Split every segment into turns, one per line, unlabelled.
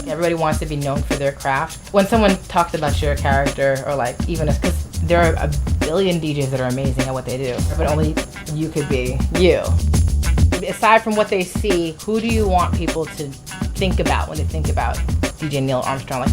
Everybody wants to be known for their craft. When someone talks about your character, or like even because there are a billion DJs that are amazing at what they do, but only you could be you. Aside from what they see, who do you want people to think about when they think about DJ Neil Armstrong?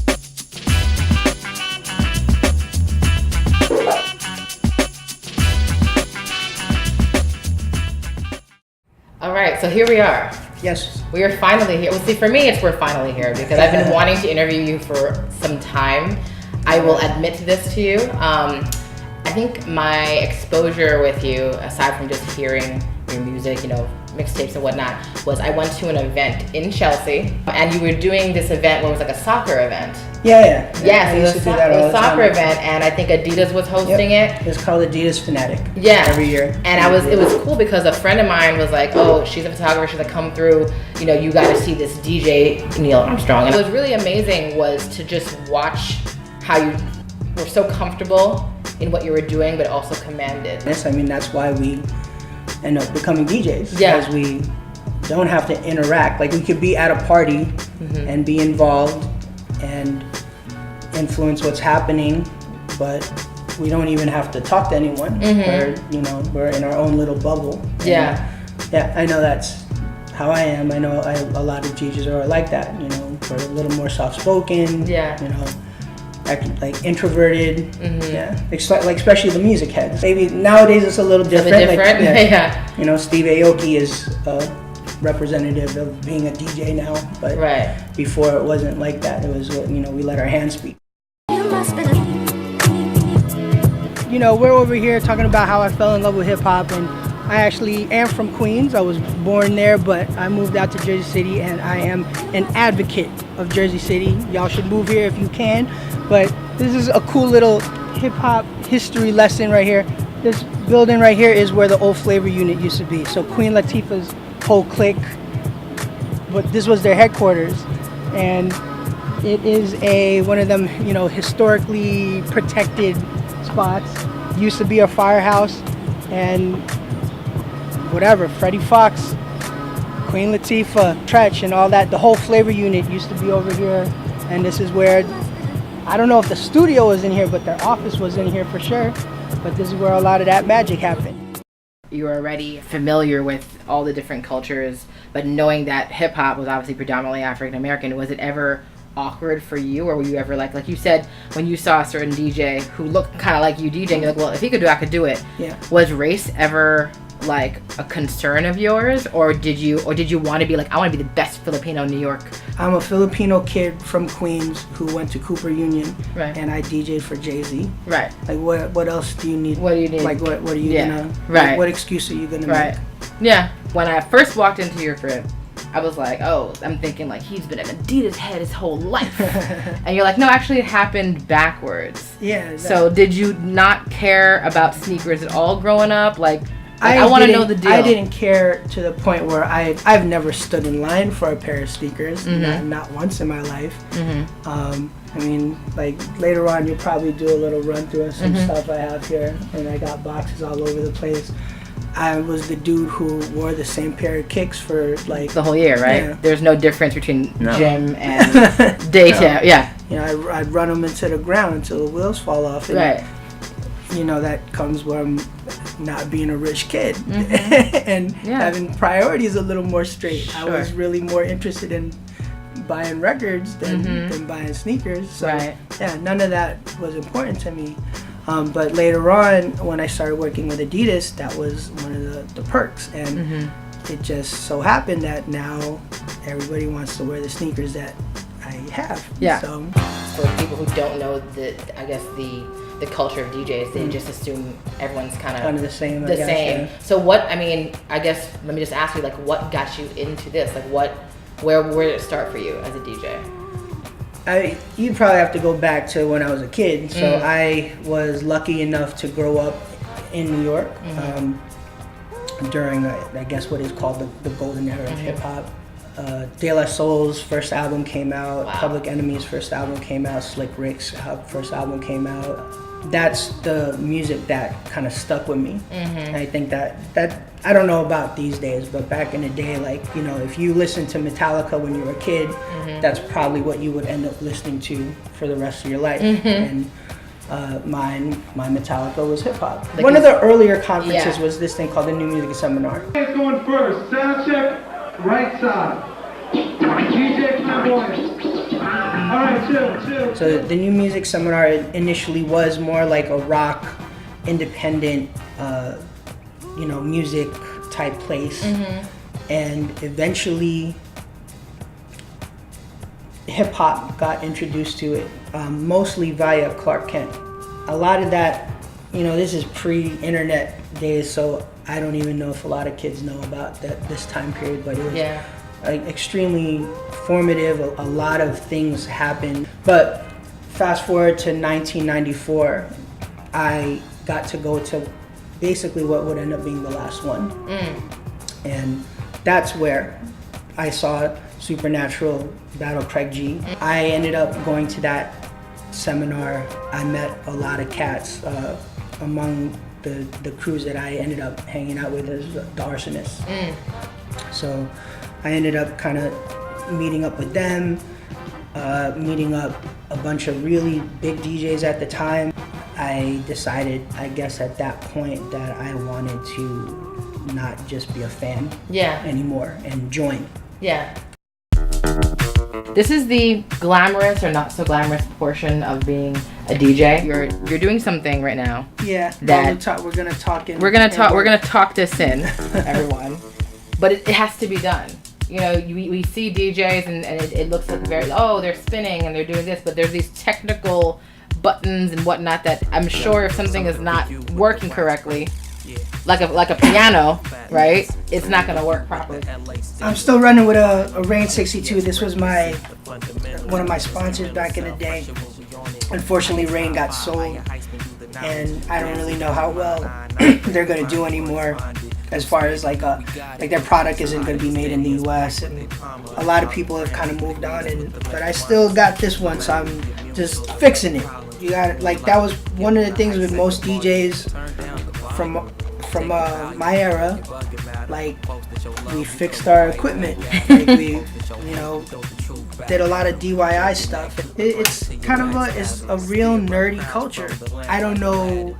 All right, so here we are.
Yes.
We are finally here. Well, see, for me, we're finally here because I've been wanting to interview you for some time. I will admit this to you. I think my exposure with you, aside from just hearing your music, you know, mixtapes and whatnot, was I went to an event in Chelsea, and you were doing this event where it was like a soccer event.
Yeah.
Yes, it was a soccer event, and I think Adidas was hosting it.
It's called Adidas Fanatic.
Yeah.
Every year.
And it was cool because a friend of mine was like, oh, she's a photographer, she's like, come through, you know, you got to see this DJ Neil Armstrong. And what was really amazing was to just watch how you were so comfortable in what you were doing, but also commanded.
Yes, I mean, that's why we end up becoming DJs.
Yeah.
Because we don't have to interact. Like, we could be at a party and be involved and influence what's happening, but we don't even have to talk to anyone. We're in our own little bubble.
Yeah.
Yeah, I know that's how I am. I know a lot of DJs are like that, you know, we're a little more soft-spoken, you know, like introverted, like especially the music heads. Maybe nowadays it's a little different.
Yeah.
You know, Steve Aoki is a representative of being a DJ now, but before it wasn't like that. It was, you know, we let our hands speak. You know, we're over here talking about how I fell in love with hip hop, and I actually am from Queens. I was born there, but I moved out to Jersey City, and I am an advocate of Jersey City. Y'all should move here if you can. But this is a cool little hip hop history lesson right here. This building right here is where the old Flavor unit used to be. So Queen Latifah's whole clique, but this was their headquarters, and it is one of them, you know, historically protected spots. Used to be a firehouse, and whatever, Freddie Fox, Queen Latifah, Tretch, and all that, the whole Flavor unit used to be over here, and this is where, I don't know if the studio was in here, but their office was in here for sure, but this is where a lot of that magic happened.
You were already familiar with all the different cultures, but knowing that hip hop was obviously predominantly African American, was it ever awkward for you, or were you ever like you said, when you saw a certain DJ who looked kind of like you DJing, you're like, well, if he could do it, I could do it.
Yeah.
Was race ever like a concern of yours, or did you want to be like, I want to be the best Filipino in New York?
I'm a Filipino kid from Queens who went to Cooper Union, and I DJ'd for Jay-Z.
Right.
Like, what else do you need?
What do you need?
Like, what are you gonna?
Right.
What excuse are you gonna make?
Yeah. When I first walked into your crib, I was like, oh, I'm thinking like he's been an Adidas head his whole life. And you're like, no, actually it happened backwards.
Yeah. Exactly.
So did you not care about sneakers at all growing up? Like I want to know the deal.
I didn't care to the point where I've never stood in line for a pair of sneakers, not once in my life. I mean, like later on you'll probably do a little run through of some stuff I have here, and I got boxes all over the place. I was the dude who wore the same pair of kicks for like
the whole year, right?
Yeah.
There's no difference between gym and daytime. Yeah.
You know, I'd run them into the ground until the wheels fall off. And, you know, that comes where I'm not being a rich kid and having priorities a little more straight. I was really more interested in buying records than buying sneakers. So, yeah, none of that was important to me. But later on, when I started working with Adidas, that was one of the perks. And it just so happened that now everybody wants to wear the sneakers that I have.
Yeah.
So,
for people who don't know the culture of DJs, they just assume everyone's kind of
the same.
So what, I mean, I guess, let me just ask you, like, what got you into this? Like, where did it start for you as a DJ?
You'd probably have to go back to when I was a kid. So I was lucky enough to grow up in New York during, I guess, what is called the golden era of hip hop. De La Soul's first album came out. Public Enemy's first album came out. Slick Rick's first album came out. that's the music that kind of stuck with me. And I think that I don't know about these days, but back in the day, like, you know, if you listened to Metallica when you were a kid, that's probably what you would end up listening to for the rest of your life. And my Metallica was hip hop. Like one of the earlier conferences was this thing called the New Music Seminar.
Who's going first? Sound check, right side. DJ Flamboyant. All right, chill.
So the New Music Seminar initially was more like a rock, independent, you know, music type place. And eventually hip hop got introduced to it, mostly via Clark Kent. A lot of that, you know, this is pre-internet days, so I don't even know if a lot of kids know about this time period, but it was like extremely formative. A lot of things happened. But fast forward to 1994, I got to go to basically what would end up being the last one. And that's where I saw Supernatural battle Craig G. I ended up going to that seminar. I met a lot of cats. Among the crews that I ended up hanging out with is the Arsonists. So I ended up kind of meeting up with them, meeting up a bunch of really big DJs at the time. I decided, I guess at that point, that I wanted to not just be a fan anymore and join.
This is the glamorous or not so glamorous portion of being a DJ. You're doing something right now.
That we're gonna talk in.
We're gonna talk this in, everyone. But it has to be done. You know, we see DJs and it looks like they're spinning and they're doing this, but there's these technical buttons and whatnot that I'm sure if something is not working correctly, like a piano, right? It's not gonna work properly.
I'm still running with a Rain 62. This was one of my sponsors back in the day. Unfortunately, Rain got sold, and I don't really know how well they're gonna do anymore. As far as like their product isn't gonna be made in the U.S. and a lot of people have kind of moved on, but I still got this one, so I'm just fixing it. You got that was one of the things with most DJs from my era. Like, we fixed our equipment. Like, we, you know, did a lot of DIY stuff. It's kind of a real nerdy culture. I don't know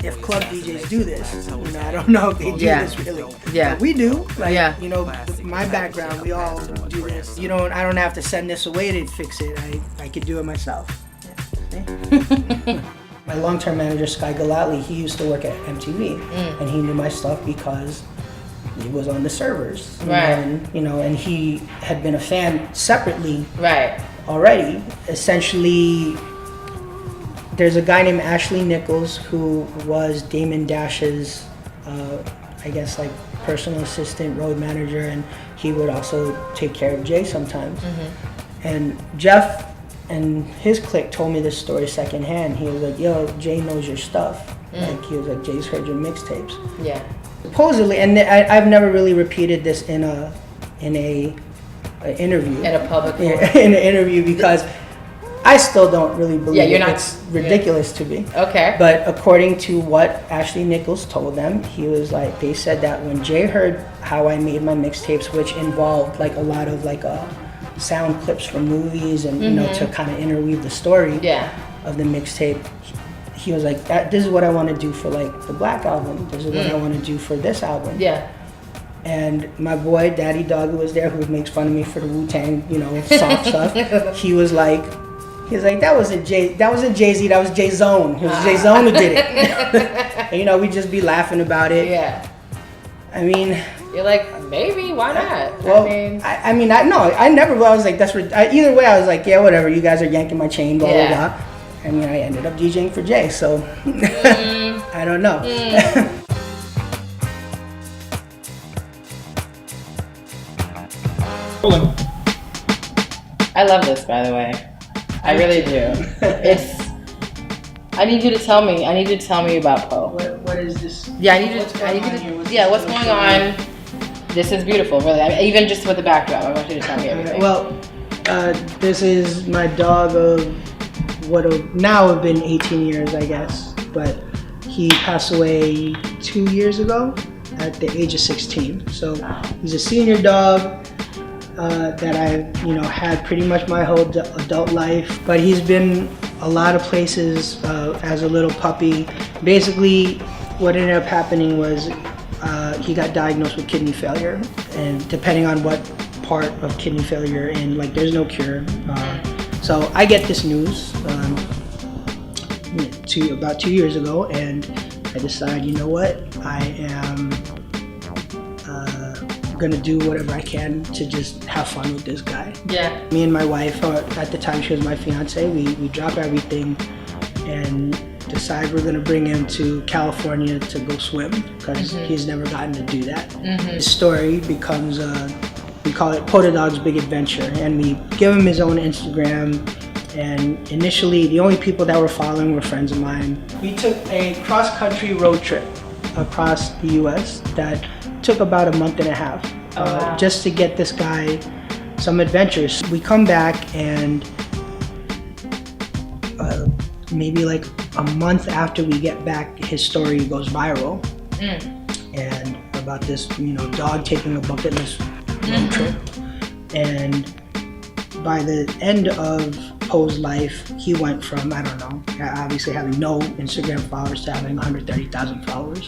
if club DJs do this. You know, I don't know if they do this really. But we do. Like, you know, my background, we all do this. I don't have to send this away to fix it. I could do it myself. My long-term manager, Sky Galatly, he used to work at MTV, and he knew my stuff because he was on the servers. And, you know, and he had been a fan separately already. Essentially, there's a guy named Ashley Nichols who was Damon Dash's, I guess, like, personal assistant, road manager, and he would also take care of Jay sometimes. And Jeff and his clique told me this story secondhand. He was like, yo, Jay knows your stuff. Like, he was like, Jay's heard your mixtapes. Supposedly, and I've never really repeated this in a interview.
In a public forum.
In an interview, because I still don't really believe it's ridiculous to me.
Okay.
But according to what Ashley Nichols told them, he was like, they said that when Jay heard how I made my mixtapes, which involved like a lot of like sound clips from movies and you know, to kind of interweave the story of the mixtape, he was like, this is what I want to do for like the Black album. This is what I want to do for this album. And my boy Daddy Dog, who was there, who makes fun of me for the Wu-Tang, you know, soft stuff, he was like, that wasn't Jay-Z, that was Jay-Zone. It was Jay-Zone who did it. And, you know, we'd just be laughing about it. I mean,
you're like, maybe, why not?
Well, I never, I was like, either way, I was like, yeah, whatever, you guys are yanking my chain, blah, blah, blah. I mean, I ended up DJing for Jay, so I don't know.
I love this, by the way. I really do. I need you to tell me about Poe.
What is this?
Yeah, I need you to, what's going on? This is beautiful, really. I mean, even just with the backdrop, I want you to tell me everything.
Well, this is my dog of would have now have been 18 years, I guess. But he passed away 2 years ago at the age of 16. So he's a senior dog that I've had pretty much my whole adult life. But he's been a lot of places as a little puppy. Basically, what ended up happening was he got diagnosed with kidney failure, and depending on what part of kidney failure you're in, like there's no cure. So I get this news about 2 years ago, and I decide, you know what, I am gonna do whatever I can to just have fun with this guy.
Yeah.
Me and my wife, at the time she was my fiance, we drop everything and decide we're gonna bring him to California to go swim, because he's never gotten to do that. His story becomes we call it Poda Dog's Big Adventure, and we give him his own Instagram. And initially, the only people that were following were friends of mine. We took a cross-country road trip across the U.S. that took about a month and a half, just to get this guy some adventures. We come back, and maybe like a month after we get back, his story goes viral. And about this, dog taking a bucket list road trip. And by the end of Poe's life, he went from, I don't know, obviously having no Instagram followers to having 130,000 followers.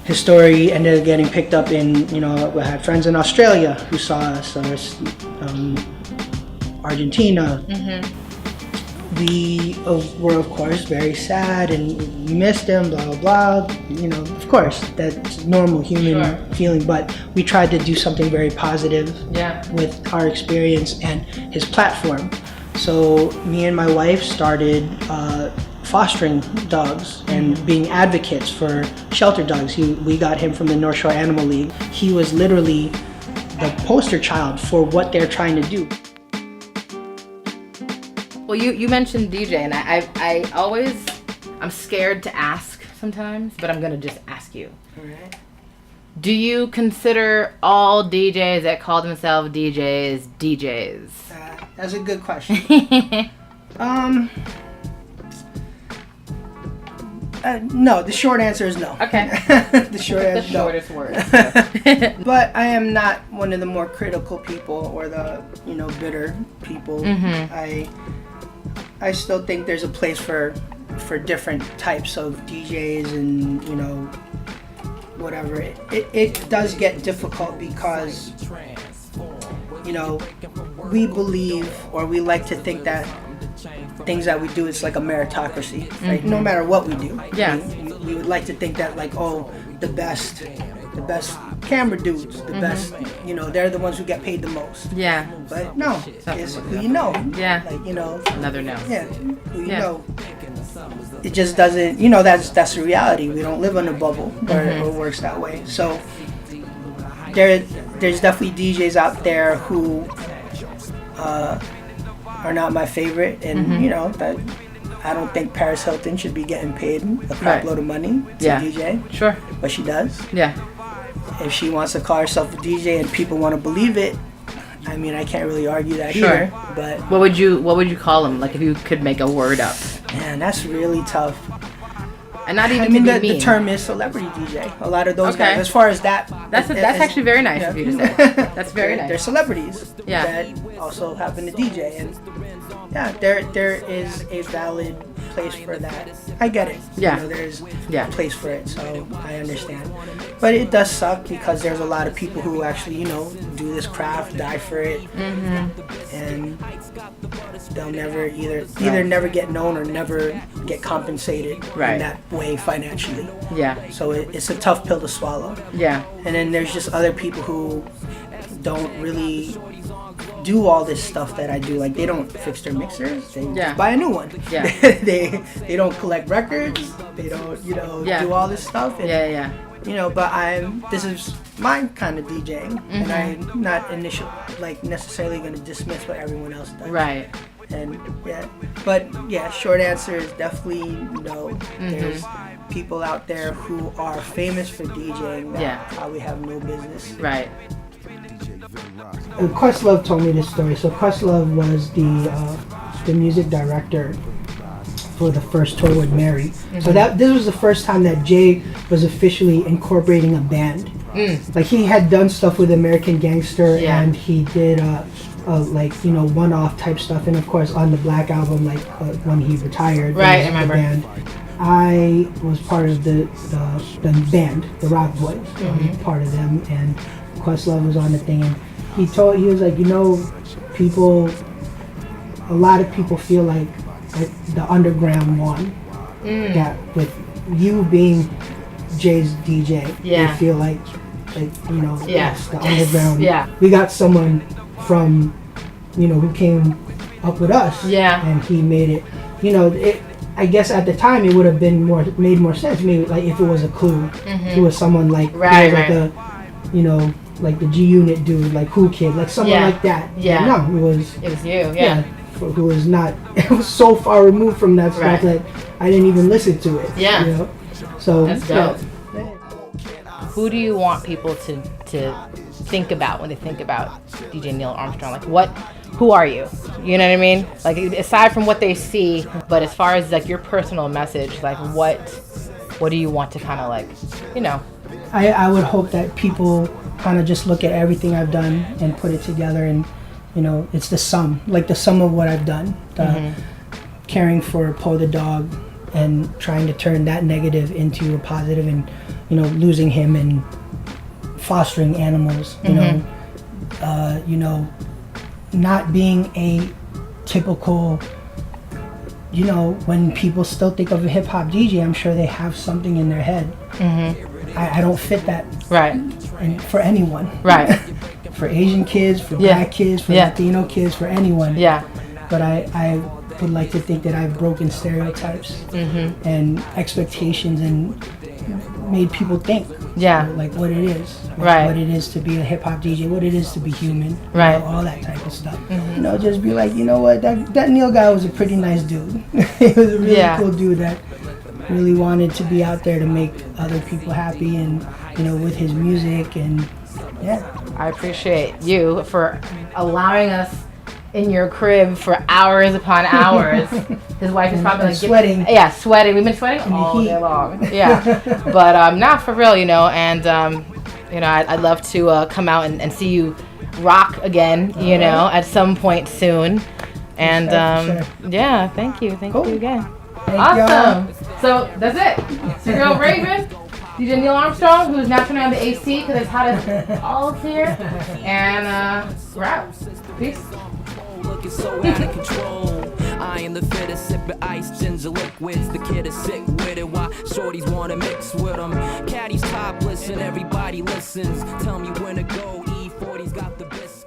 His story ended up getting picked up in, we had friends in Australia who saw us, Argentina. We were, of course, very sad and we missed him, blah, blah, blah. Of course, that's normal human feeling, but we tried to do something very positive with our experience and his platform. So me and my wife started fostering dogs and being advocates for shelter dogs. We got him from the North Shore Animal League. He was literally the poster child for what they're trying to do.
Well, you mentioned DJ, and I'm scared to ask sometimes, but I'm gonna just ask you.
Alright.
Do you consider all DJs that call themselves DJs?
That's a good question. No, the short answer is no.
Okay.
The short answer
The shortest word.
But I am not one of the more critical people or the, bitter people. I still think there's a place for different types of DJs and, whatever. It does get difficult because, we believe, or we like to think that things that we do, it's like a meritocracy, right? No matter what we do.
Yeah.
We would like to think that, like, the best camera dudes, the best, they're the ones who get paid the most.
Yeah.
But no, it's who you know.
Yeah.
Like,
Another no.
Yeah, who you know. It just doesn't, that's the reality. We don't live in a bubble where it works that way. So there's definitely DJs out there who are not my favorite, and that I don't think Paris Hilton should be getting paid a crap load of money to DJ.
Sure.
But she does.
Yeah.
If she wants to call herself a DJ and people want to believe it, I mean, I can't really argue that either. But
what would you call him? Like, if you could make a word up?
Man, that's really tough.
And not even.
I mean,
to be
the
mean.
term is celebrity DJ. A lot of those guys, as far as that,
that's actually very nice of you to say. That's very nice.
They're celebrities
that
also happen to DJ, and there is a valid place for that. I get it.
Yeah.
There's a place for it, so I understand. But it does suck because there's a lot of people who actually, do this craft, die for it, and they'll never either never get known or never get compensated in that way financially.
Yeah.
So it's a tough pill to swallow.
Yeah. And
then there's just other people who don't really do all this stuff that I do. Like, they don't fix their mixers, they just buy a new one.
Yeah.
they don't collect records, they don't do all this stuff, and, but this is my kind of DJing, and I'm not necessarily going to dismiss what everyone else does.
Right.
And short answer is definitely no. There's people out there who are famous for DJing that probably have no business.
Right.
Questlove told me this story. So Questlove was the music director for the first tour with Mary. So this was the first time that Jay was officially incorporating a band. Like he had done stuff with American Gangster, and he did like, you know, one-off type stuff, and of course on the Black album, like when he retired,
right, I remember.
The band. I was part of the band, the Rock Boys, part of them, and Questlove was on the thing, and he was like, you know, a lot of people feel like the underground won. That with you being Jay's DJ, they feel like you know, yes, the underground. We got someone from, you know, who came up with us, and he made it. You know, I guess at the time it would have been made more sense. Maybe like if it was a Clue, it was someone like like the, you know, like the G Unit dude, like Cool Kid, like someone like that. No, it was you. Who was not. It was so far removed from that stuff that I didn't even listen to it. You know? So
that's dope. Who do you want people to think about when they think about DJ Neil Armstrong? Like who are you? You know what I mean? Like aside from what they see, but as far as like your personal message, like what do you want to kind of like, you know?
I would hope that people kind of just look at everything I've done and put it together, and you know, it's the sum of what I've done. Caring for Poe the dog and trying to turn that negative into a positive, and you know, losing him and fostering animals, you know, not being a typical, you know, when people still think of a hip hop DJ, I'm sure they have something in their head. I don't fit that. Right. And for anyone. Right. For Asian kids, for black kids, for Latino kids, for anyone. But I would like to think that I've broken stereotypes and expectations and made people think. Like what it is. Like what it is to be a hip hop DJ, what it is to be human. Right. You know, all that type of stuff. You know, just be like, you know what, that Neil guy was a pretty nice dude. He was a really cool dude that really wanted to be out there to make other people happy, and you know, with his music, and I appreciate you for allowing us in your crib for hours upon hours. His wife is probably like sweating. Sweating. We've been sweating all day long. But not for real, you know. And you know, I'd love to come out and see you rock again, you know, at some point soon. And thank you again. Awesome. So that's it. It's your girl Raven, DJ Neil Armstrong, who's now turning on the AC because it's hot as balls here. And we're out. Peace. Looking so out of control. I am the fittest, sipping ice, ginger liquids. The kid is sick with it. Why shorties wanna mix with them? Caddy's topless and everybody listens. Tell me when to go. E40's got the biscuit.